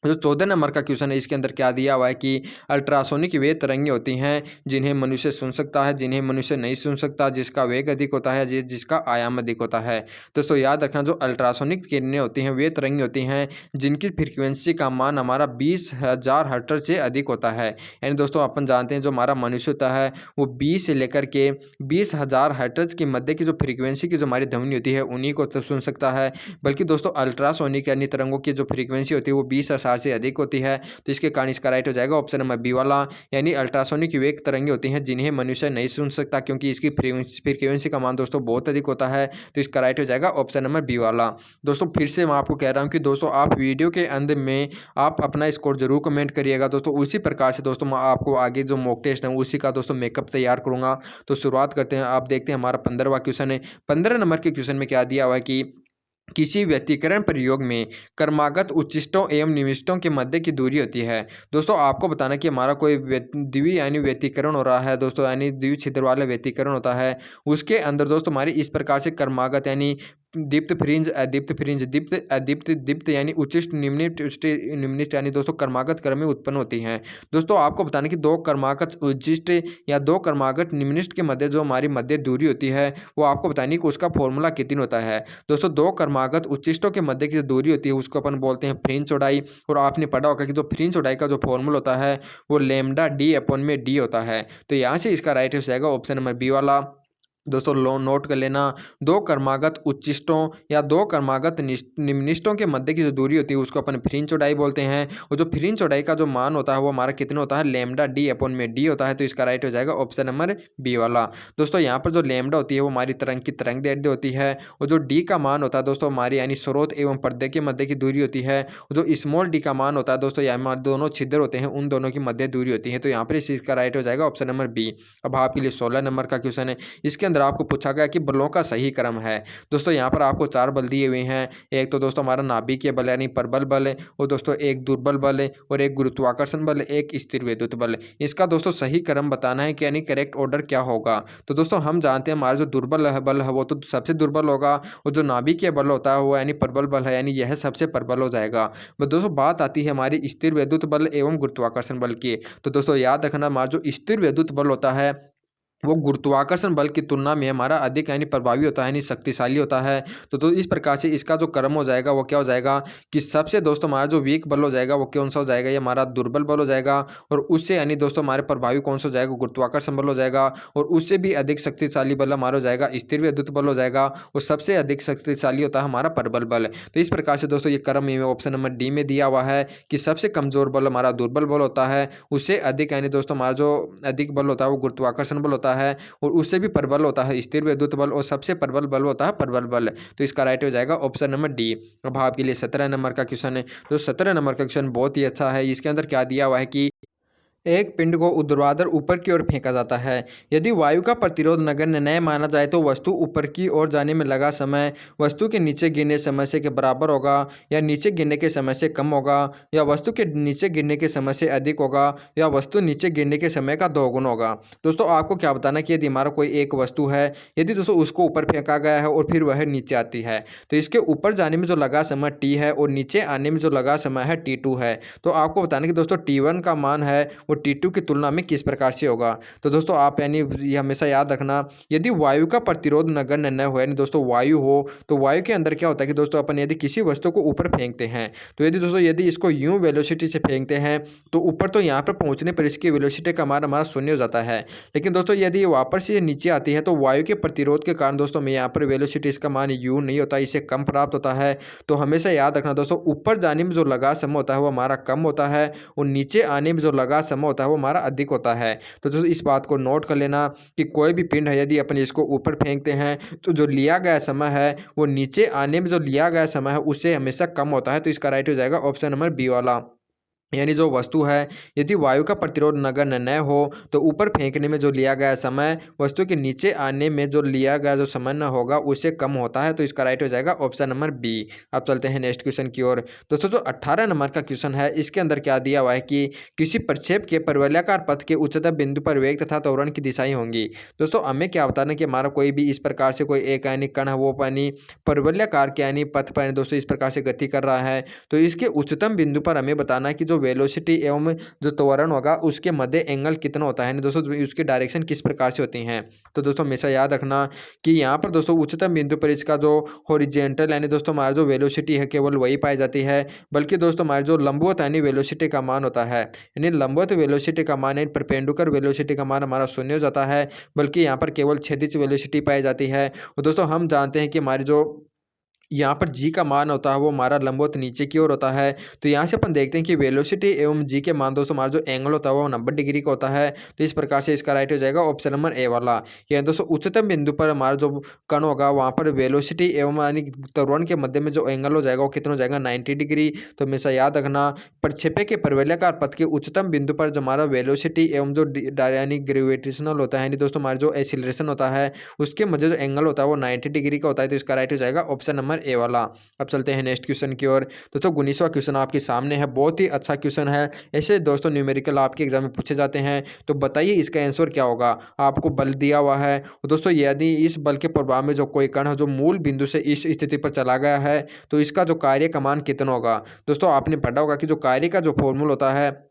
S1: जो 14 नंबर का क्वेश्चन है इसके अंदर क्या दिया हुआ है कि अल्ट्रासोनिक वे तरंगें होती हैं जिन्हें मनुष्य सुन सकता है, जिन्हें मनुष्य नहीं सुन सकता, जिसका वेग अधिक होता है, जिसका आयाम अधिक होता है। दोस्तों याद रखना, जो अल्ट्रासोनिक किरणें होती हैं वे तरंगें होती हैं जिनकी फ्रीक्वेंसी का मान हमारा 20,000 हर्ट्ज से अधिक होता है। यानी दोस्तों अपन जानते हैं जो हमारा मनुष्य होता है वो 20 से लेकर के 20,000 हर्ट्ज के मध्य की जो फ्रीक्वेंसी की जो हमारी ध्वनि होती है उन्हीं को तो सुन सकता है। बल्कि दोस्तों अल्ट्रासोनिक यानी तरंगों की जो फ्रीक्वेंसी होती है वो 20,000 से अधिक होती है। तो इसके कारण इसका राइट हो जाएगा ऑप्शन नंबर बी वाला, यानी अल्ट्रासोनिक वेग तरंगें होती हैं जिन्हें मनुष्य नहीं सुन सकता क्योंकि इसकी फ्रीक्वेंसी का मान दोस्तों बहुत अधिक होता है। तो इसका राइट हो जाएगा ऑप्शन नंबर बी वाला। दोस्तों फिर से मैं आपको कह रहा हूँ कि दोस्तों आप वीडियो के अंत में आप अपना स्कोर जरूर कमेंट करिएगा दोस्तों। उसी प्रकार से दोस्तों मैं आपको आगे जो मॉक टेस्ट है उसी का दोस्तों मेकअप तैयार करूँगा। तो शुरुआत करते हैं। आप देखते हैं हमारा 15वां क्वेश्चन है। 15 नंबर के क्वेश्चन में क्या दिया हुआ है कि किसी व्यतिकरण प्रयोग में क्रमागत उच्चिष्टों एवं निविष्टों के मध्य की दूरी होती है। दोस्तों आपको बताना कि हमारा कोई द्वि यानी व्यतिकरण हो रहा है दोस्तों, यानी द्विछिद्र वाला व्यतिकरण होता है। उसके अंदर दोस्तों हमारी इस प्रकार से क्रमागत यानी दीप्त फ्रिंज अदीप्त फ्रिंज दीप्त अदीप्त दीप्त यानी उच्चिष्ट निम्निष्ट निम्निष्ट यानी दोस्तों क्रमागत क्रम में उत्पन्न होती हैं। दोस्तों आपको बताना कि दो क्रमागत उच्चिष्ट या दो क्रमागत निम्निष्ट के मध्य जो हमारी मध्य दूरी होती है वो आपको बतानी कि उसका फॉर्मूला कितनी होता है। दोस्तों दो क्रमागत उच्चिष्टों के मध्य की जो दूरी होती है उसको अपन बोलते हैं फ्रिंज चौड़ाई। और आपने पढ़ा होगा कि जो फ्रिंज चौड़ाई का जो फॉर्मूला होता है वो लैम्डा डी अपॉन में डी होता है। तो यहाँ से इसका राइट हो जाएगा ऑप्शन नंबर बी वाला। दोस्तों लो नोट कर लेना, दो क्रमागत उच्चिष्टों या दो क्रमागत निम्निष्टों के मध्य की जो दूरी होती है उसको अपन फ्रिंज चौड़ाई बोलते हैं। और जो फ्रिंज चौड़ाई का जो मान होता है वो हमारा कितना होता है, लैम्डा डी अपॉन में डी होता है। तो इसका राइट हो जाएगा ऑप्शन नंबर बी वाला। दोस्तों यहाँ पर जो लैम्डा होती है वो हमारी तरंग की तरंग दैर्ध्य होती है। और जो डी का मान होता है दोस्तों हमारी यानी स्रोत एवं पर्दे के मध्य की दूरी होती है। जो स्मॉल डी का मान होता है दोस्तों यहाँ हमारे दोनों छिद्र होते हैं उन दोनों की मध्य दूरी होती है। तो यहाँ पर इस चीज़ का राइट हो जाएगा ऑप्शन नंबर बी। अब आपके लिए 16 नंबर का क्वेश्चन है। इसके अंदर आपको पूछा गया कि बलों का सही क्रम है। दोस्तों यहाँ पर आपको 4 बल दिए हुए हैं। एक तो दोस्तों हमारा नाभिकीय बल यानी परबल बल है, और दोस्तों एक दुर्बल बल है, और एक गुरुत्वाकर्षण बल है, एक स्थिर विद्युत बल है। इसका दोस्तों सही क्रम बताना है कि यानी करेक्ट ऑर्डर क्या होगा। तो दोस्तों हम जानते हैं हमारा जो दुर्बल बल है वो तो सबसे दुर्बल होगा, और जो नाभिकीय बल होता है वो यानी प्रबल बल है यानी यह सबसे प्रबल हो जाएगा। बस दोस्तों बात आती है हमारी स्थिर विद्युत बल एवं गुरुत्वाकर्षण बल की। तो दोस्तों याद रखना हमारा जो स्थिर विद्युत बल होता है वो गुरुत्वाकर्षण बल की तुलना में हमारा अधिक यानी प्रभावी होता है यानी शक्तिशाली होता है। तो इस प्रकार से इसका जो क्रम हो जाएगा वो क्या हो जाएगा कि सबसे दोस्तों हमारा जो वीक बल हो जाएगा वो कौन सा हो जाएगा, ये हमारा दुर्बल बल हो जाएगा। और उससे यानी दोस्तों हमारे प्रभावी कौन सा हो जाएगा, गुरुत्वाकर्षण बल हो जाएगा। और उससे भी अधिक शक्तिशाली बल हमारा हो जाएगा स्थिर विद्युत बल हो जाएगा। और सबसे अधिक शक्तिशाली होता है हमारा प्रबल बल। तो इस प्रकार से दोस्तों ये क्रम ऑप्शन नंबर डी में दिया हुआ है कि सबसे कमजोर बल हमारा दुर्बल बल होता है, उससे अधिक यानी दोस्तों हमारा जो अधिक बल होता है वो गुरुत्वाकर्षण बल होता है, और उससे भी प्रबल होता है स्थिर विद्युत बल, और सबसे प्रबल बल होता है प्रबल बल। तो इसका राइट हो जाएगा ऑप्शन नंबर डी। अब आपके लिए 17 नंबर का क्वेश्चन है। तो 17 नंबर का क्वेश्चन बहुत ही अच्छा है। इसके अंदर क्या दिया हुआ है कि एक पिंड को ऊर्ध्वाधर ऊपर की ओर फेंका जाता है। यदि वायु का प्रतिरोध नगण्य न माना जाए तो वस्तु ऊपर की ओर जाने में लगा समय वस्तु के नीचे गिरने समय से के बराबर होगा, या नीचे गिरने के समय से कम होगा, या वस्तु के नीचे गिरने के समय से अधिक होगा, या वस्तु नीचे गिरने के समय का 2 गुना होगा। दोस्तों आपको क्या बताना कि यदि हमारा कोई एक वस्तु है, यदि दोस्तों उसको ऊपर फेंका गया है और फिर वह नीचे आती है, तो इसके ऊपर जाने में जो लगा समय टी है और नीचे आने में जो लगा समय है T2 है। तो आपको बताना कि दोस्तों T1 का मान है वो T2 की तुलना में किस प्रकार से होगा। तो दोस्तों आप यानी ये हमेशा याद रखना, यदि वायु का प्रतिरोध नगण्य न हो यानी दोस्तों वायु हो, तो वायु के अंदर क्या होता है कि दोस्तों अपन यदि किसी वस्तु को ऊपर फेंकते हैं, तो यदि दोस्तों यदि इसको यूं वेलोसिटी से फेंकते हैं तो ऊपर तो यहाँ पर पहुँचने पर इसकी वेलोसिटी का मान हमारा शून्य हो जाता है। लेकिन दोस्तों यदि वापस से नीचे आती है तो वायु के प्रतिरोध के कारण दोस्तों में यहाँ पर वेलोसिटी इसका मान यू नहीं होता, इसे कम प्राप्त होता है। तो हमेशा याद रखना दोस्तों, ऊपर जाने में जो लगा समय होता है वो हमारा कम होता है, और नीचे आने में जो लगा समय होता है वो हमारा अधिक होता है। तो दोस्तों इस बात को नोट कर लेना कि कोई भी पिंड है यदि अपन इसको ऊपर फेंकते हैं तो जो लिया गया समय है वो नीचे आने में जो लिया गया समय है उससे हमेशा कम होता है। तो इसका राइट हो जाएगा ऑप्शन नंबर बी वाला। यानी जो वस्तु है, यदि वायु का प्रतिरोध नगण्य न हो तो ऊपर फेंकने में जो लिया गया समय वस्तु के नीचे आने में जो लिया गया जो समय न होगा उससे कम होता है। तो इसका राइट हो जाएगा ऑप्शन नंबर बी। अब चलते हैं नेक्स्ट क्वेश्चन की ओर। दोस्तों जो 18 नंबर का क्वेश्चन है इसके अंदर क्या दिया हुआ है कि किसी प्रक्षेप के परवलयाकार पथ के उच्चतम बिंदु पर वेग तथा त्वरण की दिशाएं होंगी। दोस्तों हमें क्या बताना कि हमारा कोई भी इस प्रकार से कोई एक यानी कण है वो यानी परवलयाकार के यानी पथ पर दोस्तों इस प्रकार से गति कर रहा है। तो इसके उच्चतम बिंदु पर हमें बताना है कि जो वेलोसिटी एवं जो त्वरण होगा उसके मध्य एंगल कितना होता है दोस्तों, उसकी डायरेक्शन किस प्रकार से होती हैं। तो दोस्तों हमेशा याद रखना कि यहाँ पर दोस्तों उच्चतम बिंदु पर इसका जो हॉरिजेंटल यानी दोस्तों हमारा जो वेलोसिटी है केवल वही पाई जाती है, बल्कि दोस्तों हमारे जो लंबवत यानी वेलोसिटी का मान होता है, यानी लंबवत वेलोसिटी का मान यानी परपेंडिकुलर वेलोसिटी का मान हमारा शून्य हो जाता है, बल्कि यहाँ पर केवल क्षैतिज वेलोसिटी पाई जाती है। और दोस्तों हम जानते हैं कि हमारी जो यहाँ पर जी का मान होता है वो हमारा लंबवत नीचे की ओर होता है। तो यहाँ से अपन देखते हैं कि वेलोसिटी एवं जी के मान दोस्तों हमारा जो एंगल होता है वो 90 डिग्री का होता है। तो इस प्रकार से इसका राइट हो जाएगा ऑप्शन नंबर ए वाला। यानी दोस्तों उच्चतम बिंदु पर हमारा जो कण होगा वहाँ पर वेलोसिटी एवं यानी त्वरण के मध्य में जो एंगल हो जाएगा वो कितना हो जाएगा 90 डिग्री। तो हमेशा याद रखना प्रक्षेपे के परवलयाकार पथ के उच्चतम बिंदु पर जो हमारा वेलोसिटी एवं जो यानी ग्रेविटेशनल होता है यानी दोस्तों हमारा जो एक्सीलरेशन होता है उसके मध्य जो एंगल होता है वो 90 डिग्री का होता है। तो इसका राइट हो जाएगा ऑप्शन नंबर ए वाला। अब चलते हैं नेक्स्ट क्वेश्चन की ओर। दोस्तों 19वां क्वेश्चन आपके सामने है, बहुत ही अच्छा क्वेश्चन है। ऐसे दोस्तों न्यूमेरिकल आपके एग्जाम में पूछे जाते हैं। तो बताइए इसका आंसर क्या होगा। आपको बल दिया हुआ है और दोस्तों यदि इस बल के प्रभाव में जो कोई कण है जो मूल बिंदु से इस स्थिति पर चला गया है तो इसका जो कार्य का मान कितना होगा। दोस्तों आपने पढ़ा होगा कि जो कार्य का जो फॉर्मूला होता है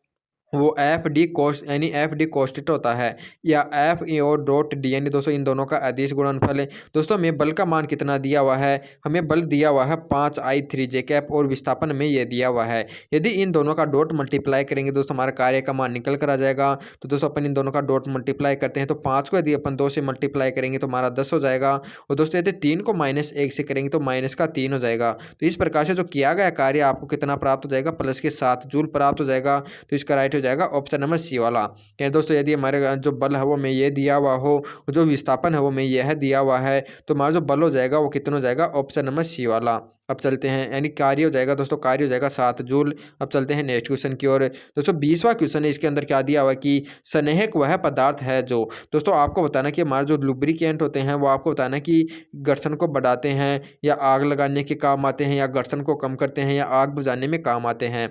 S1: वो एफ डी कोस यानी एफ डी कोस्टिट होता है या एफ ए और डॉट डी यानी दोस्तों इन दोनों का अदिश गुणनफल है। दोस्तों हमें बल का मान कितना दिया हुआ है, हमें बल दिया हुआ है 5I3J कैप और विस्थापन में ये दिया हुआ है। यदि इन दोनों का डॉट मल्टीप्लाई करेंगे दोस्तों हमारा कार्य का मान निकल कर आ जाएगा। तो दोस्तों अपन इन दोनों का डॉट मल्टीप्लाई करते हैं तो 5 को यदि अपन 2 से मल्टीप्लाई करेंगे तो हमारा 10 हो जाएगा और दोस्तों यदि 3 को -1 से करेंगे तो माइनस का 3 हो जाएगा। तो इस प्रकार से जो किया गया कार्य आपको कितना प्राप्त हो जाएगा, प्लस के 7 जूल प्राप्त हो जाएगा। तो इसका राइट हो जाएगा ऑप्शन नंबर सी वाला। यानी दोस्तों यदि हमारे जो बल है वो में ये दिया हुआ हो, जो विस्थापन है वो में यह दिया हुआ है, तो हमारा जो बल हो जाएगा वो कितना हो जाएगा, ऑप्शन नंबर सी वाला। अब चलते हैं यानी कार्य हो जाएगा दोस्तों, कार्य हो जाएगा 7 जूल। अब चलते हैं नेक्स्ट क्वेश्चन की ओर। दोस्तों 20वां क्वेश्चन है, इसके अंदर क्या दिया हुआ है कि स्नेहक वह पदार्थ है जो, दोस्तों आपको बताना कि हमारे जो लुब्रिकेंट होते हैं वो आपको बताना कि घर्षण को बढ़ाते हैं या आग लगाने के काम आते हैं या घर्षण को कम करते हैं या आग बुझाने में काम आते हैं।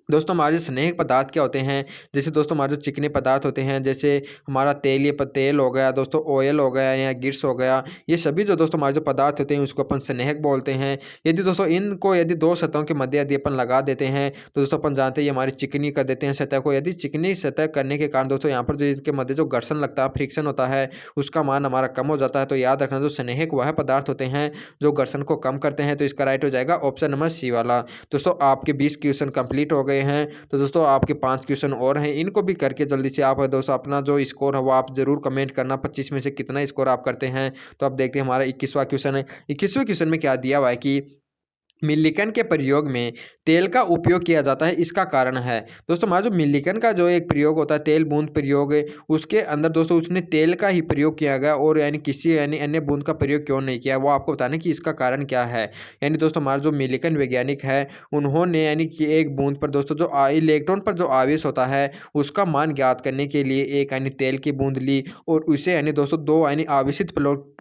S1: दोस्तों हमारे स्नेहक पदार्थ क्या होते हैं, जैसे दोस्तों हमारे जो चिकने पदार्थ होते हैं जैसे हमारा तेल, ये तेल हो गया दोस्तों, ऑयल हो गया या गिर्स हो गया, ये सभी जो दोस्तों हमारे जो पदार्थ होते हैं उसको अपन स्नेहक बोलते हैं। यदि दोस्तों इनको यदि दो सतहों के मध्य यदि अपन लगा देते हैं तो दोस्तों अपन जानते हैं ये हमारी चिकनी कर देते हैं सतह को। यदि चिकनी सतह करने के कारण दोस्तों यहाँ पर जो इनके मध्य जो घर्षण लगता है, फ्रिक्शन होता है, उसका मान हमारा कम हो जाता है। तो याद रखना जो स्नेहक वह पदार्थ होते हैं जो घर्षण को कम करते हैं। तो इसका राइट हो जाएगा ऑप्शन नंबर सी वाला। दोस्तों आपके 20 क्वेश्चन कंप्लीट हो गए हैं। तो दोस्तों आपके 5 क्वेश्चन और हैं, इनको भी करके जल्दी से आप दोस्तों अपना जो स्कोर है वो आप जरूर कमेंट करना 25 में से कितना स्कोर आप करते हैं। तो अब देखते हैं हमारा 21वां क्वेश्चन है। 21वें क्वेश्चन में क्या दिया हुआ है कि मिल्लिकन के प्रयोग में तेल का उपयोग किया जाता है, इसका कारण है। दोस्तों हमारा जो मिल्लिकन का जो एक प्रयोग होता है तेल बूंद प्रयोग है, उसके अंदर दोस्तों उसने तेल का ही प्रयोग किया गया और यानी किसी यानी अन्य बूंद का प्रयोग क्यों नहीं किया, वो आपको बताना कि इसका कारण क्या है। यानी दोस्तों हमारा जो मिल्लिकन वैज्ञानिक है उन्होंने यानी कि एक बूंद पर दोस्तों जो इलेक्ट्रॉन पर जो आवेश होता है उसका मान ज्ञात करने के लिए एक यानी तेल की बूंद ली और उसे यानी दोस्तों दो यानी आवेशित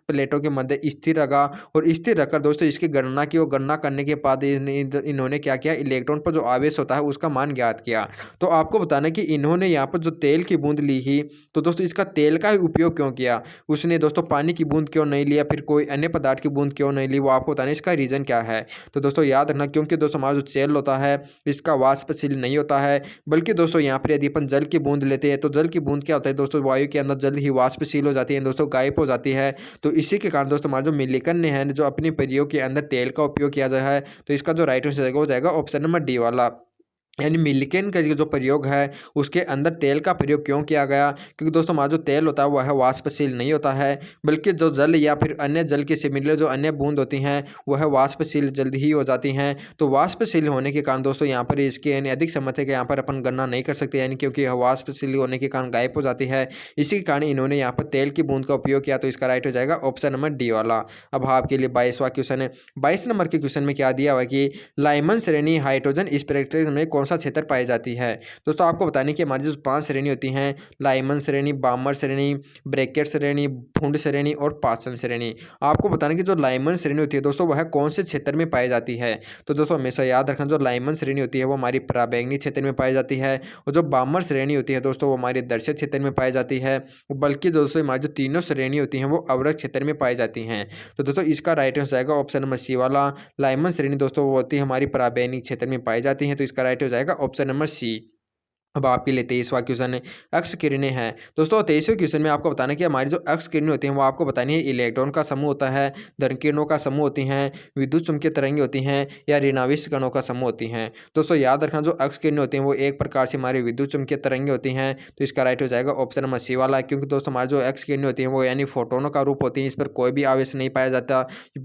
S1: प्लेटों के मध्य स्थिर रखा और स्थिर रखकर दोस्तों इसकी गणना की और गणना करने के बाद इन्होंने क्या किया, इलेक्ट्रॉन पर जो आवेश होता है उसका मान ज्ञात किया। तो आपको बताना कि इन्होंने यहाँ पर जो तेल की बूंद ली ही तो दोस्तों इसका तेल का ही उपयोग क्यों किया, उसने दोस्तों पानी की बूंद क्यों नहीं लिया, फिर कोई अन्य पदार्थ की बूंद क्यों नहीं ली, वो आपको बताना इसका रीज़न क्या है। तो दोस्तों याद रखना क्योंकि दोस्तों हमारा जो तेल होता है इसका वाष्पशील नहीं होता है, बल्कि दोस्तों यहाँ पर यदि अपन जल की बूंद लेते हैं तो जल की बूंद क्या होता है दोस्तों, वायु के अंदर जल्द ही वाष्पशील हो जाती है दोस्तों, गायब हो जाती है। तो इसी के कारण दोस्तों हमारा जो मिल्लिकन ने है जो अपने प्रयोग के अंदर तेल का उपयोग किया जाता है। तो इसका जो राइट आंसर हो जाएगा ऑप्शन नंबर डी वाला। यानी मिल्लिकन का जो प्रयोग है उसके अंदर तेल का प्रयोग क्यों किया गया, क्योंकि दोस्तों हमारा जो तेल होता है वह वाष्पशील नहीं होता है, बल्कि जो जल या फिर अन्य जल के सिमिलर जो अन्य बूंद होती हैं वह वाष्पशील जल्दी ही हो जाती हैं। तो वाष्पशील होने के कारण दोस्तों यहाँ पर इसके यानी अधिक समय तक यहाँ पर अपन गणना नहीं कर सकते, यानी क्योंकि यह वाष्पशील होने के कारण गायब हो जाती है। इसी के कारण इन्होंने यहाँ पर तेल की बूंद का उपयोग किया। तो इसका राइट हो जाएगा ऑप्शन नंबर डी वाला। अब आपके लिए 22वां क्वेश्चन है। 22 नंबर के क्वेश्चन में क्या दिया हुआ है कि लाइमन श्रेणी हाइड्रोजन स्पेक्ट्रम में कौन सा क्षेत्र पाई जाती है। दोस्तों आपको बताने की हमारी जो 5 श्रेणी होती हैं, लाइमन श्रेणी, बामर श्रेणी, ब्रैकेट श्रेणी, भुंड श्रेणी और पाचन श्रेणी। आपको बताने की जो लाइमन श्रेणी होती है दोस्तों वह कौन से क्षेत्र में पाई जाती है। तो दोस्तों हमेशा याद रखना जो लाइमन श्रेणी होती है वो हमारी पराबैंगनी क्षेत्र में पाई जाती है, और जो बामर श्रेणी होती है दोस्तों वो हमारे दर्शक क्षेत्र में पाई जाती है। बल्कि दोस्तों हमारी जो तीनों श्रेणी होती हैं वो अवरक्त क्षेत्र में पाई जाती हैं। तो दोस्तों इसका राइट आंसर जाएगा ऑप्शन नंबर सी वाला। लाइमन श्रेणी दोस्तों वो होती है हमारी पराबैंगनी क्षेत्र में पाई जाती हैं, तो इसका राइट हो जाएगा ऑप्शन नंबर सी। अब आपके लिए 23वां क्वेश्चन है, एक्स किरणें हैं। दोस्तों 23वें क्वेश्चन में आपको बताना है कि हमारी जो एक्स किरणें होती हैं वो आपको बतानी है इलेक्ट्रॉन का समूह होता है, धन किरणों का समूह होती हैं, विद्युत चुम्बकीय तरंगें होती हैं, या ऋणावेश कणों का समूह होती हैं। दोस्तों याद रखना जो एक्स किरणें होती हैं वो एक प्रकार से हमारी विद्युत चुम्बकीय तरंगें होती हैं, तो इसका राइट हो जाएगा ऑप्शन नंबर सी वाला। क्योंकि दोस्तों हमारी जो एक्स किरणें होती हैं वो यानी फोटोनों का रूप होती हैं, इस पर कोई भी आवेश नहीं पाया जाता,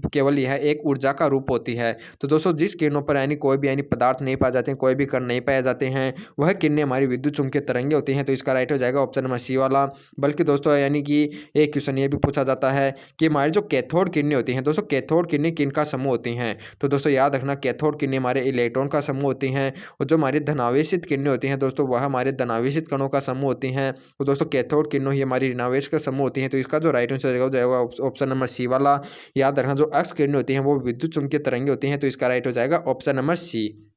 S1: केवल यह एक ऊर्जा का रूप होती है। तो दोस्तों जिस किरणों पर यानी कोई भी यानी पदार्थ नहीं पाए जाते हैं, कोई भी कण नहीं पाए जाते हैं, वह किरणें हमारी विद्युत चुम्बकीय तरंगे होती हैं, तो इसका राइट हो जाएगा ऑप्शन नंबर सी वाला। बल्कि दोस्तों यानी कि एक क्वेश्चन ये भी पूछा जाता है कि हमारी जो कैथोड किरणें होती हैं दोस्तों, कैथोड किरणें किन का समूह होती हैं। तो दोस्तों याद रखना कैथोड किरणें हमारे इलेक्ट्रॉन का समूह होती हैं, और जो हमारी धनावेशित किरणें होती हैं दोस्तों वह हमारे धनावेशित कणों का समूह होती हैं। तो दोस्तों कैथोड किरणों ही हमारी ऋणावेश का समूह होती हैं, तो इसका जो राइट आंसर हो जाएगा ऑप्शन नंबर सी वाला। याद रखना जो एक्स किरणें होती हैं वो विद्युत चुम्बकीय तरंगे होती हैं, तो इसका राइट हो जाएगा ऑप्शन नंबर सी।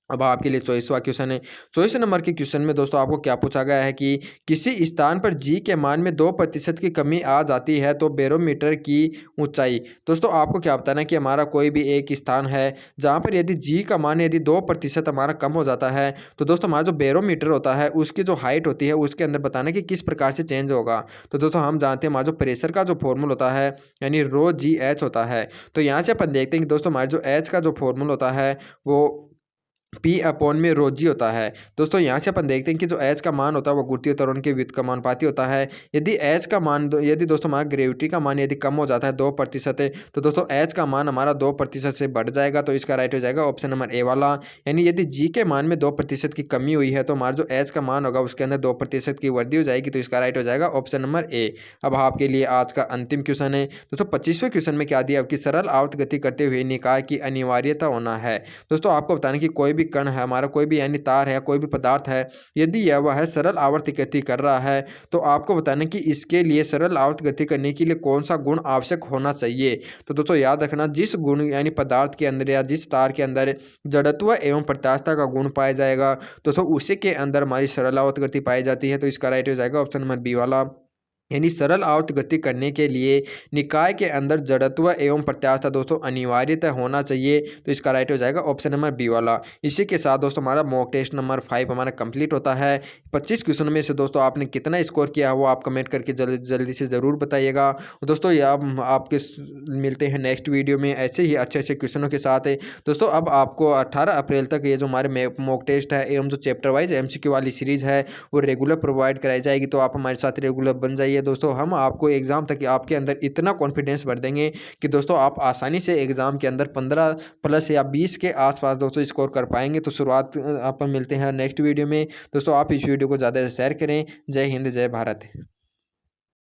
S1: अब आपके लिए 24वां क्वेश्चन है। 24 नंबर के क्वेश्चन में दोस्तों आपको क्या पूछा गया है कि किसी स्थान पर जी के मान में 2% की कमी आ जाती है तो बैरोमीटर की ऊंचाई। दोस्तों आपको क्या बताना है कि हमारा कोई भी एक स्थान है जहां पर यदि जी का मान यदि 2% हमारा कम हो जाता है, तो दोस्तों हमारा जो बैरोमीटर होता है उसकी जो हाइट होती है उसके अंदर बताना है कि किस प्रकार से चेंज होगा। तो दोस्तों हम जानते हैं हमारा जो प्रेशर का जो फॉर्मूला होता है यानी रो जी एच होता है। तो यहाँ से अपन देखते हैं कि दोस्तों हमारे जो एच का जो फॉर्मूला होता है वो पी अपॉन में रोजी होता है। दोस्तों यहाँ से अपन देखते हैं कि जो एच का मान होता है वो गुरुत्वीय त्वरण के व्युत्क्रमानुपाती होता है। यदि एच का मान यदि दोस्तों हमारा ग्रेविटी का मान यदि कम हो जाता है 2% है, तो दोस्तों एच का मान हमारा 2% से बढ़ जाएगा, तो इसका राइट हो जाएगा ऑप्शन नंबर ए वाला। यानी यदि जी के मान में 2% की कमी हुई है तो हमारा जो एच का मान होगा उसके अंदर 2% की वृद्धि हो जाएगी, तो इसका राइट हो जाएगा ऑप्शन नंबर ए। अब आपके लिए आज का अंतिम क्वेश्चन है दोस्तों 25वें क्वेश्चन में क्या दिया कि सरल आवर्त गति करते हुए निकाय की अनिवार्यता होना है। दोस्तों आपको बताने की कोई भी कण है हमारा, कोई भी यानी तार है, कोई भी पदार्थ है, यदि यह वह सरल आवर्त गति कर रहा है तो आपको बताना कि इसके लिए सरल आवर्त गति करने के लिए कौन सा गुण आवश्यक होना चाहिए। तो दोस्तों याद रखना जिस गुण यानी पदार्थ के अंदर या जिस तार के अंदर जड़त्व एवं प्रत्यास्थता का गुण पाया जाएगा दोस्तों उसी के अंदर हमारी सरल आवर्त गति पाई जाती है, तो इसका राइट हो जाएगा ऑप्शन नंबर बी वाला। यानी सरल आवर्त गति करने के लिए निकाय के अंदर जड़त्व एवं प्रत्यास्थता दोस्तों अनिवार्यतः होना चाहिए, तो इसका राइट हो जाएगा ऑप्शन नंबर बी वाला। इसी के साथ दोस्तों हमारा मॉक टेस्ट नंबर 5 हमारा कंप्लीट होता है। 25 क्वेश्चन में से दोस्तों आपने कितना स्कोर किया है वो आप कमेंट करके जल्दी से ज़रूर बताइएगा। दोस्तों ये आप आपके मिलते हैं नेक्स्ट वीडियो में ऐसे ही अच्छे अच्छे क्वेश्चनों के साथ। दोस्तों अब आपको 18 अप्रैल तक ये जो हमारे मॉक टेस्ट है एवं जो चैप्टर वाइज MCQ वाली सीरीज़ है वो रेगुलर प्रोवाइड कराई जाएगी, तो आप हमारे साथ रेगुलर बन जाइए। दोस्तों हम आपको एग्ज़ाम तक आपके अंदर इतना कॉन्फिडेंस भर देंगे कि दोस्तों आप आसानी से एग्ज़ाम के अंदर 15 प्लस या 20 के आसपास दोस्तों स्कोर कर पाएंगे। तो शुरुआत अपन मिलते हैं नेक्स्ट वीडियो में। दोस्तों आप इस वीडियो को ज़्यादा से शेयर करें। जय हिंद, जय भारत।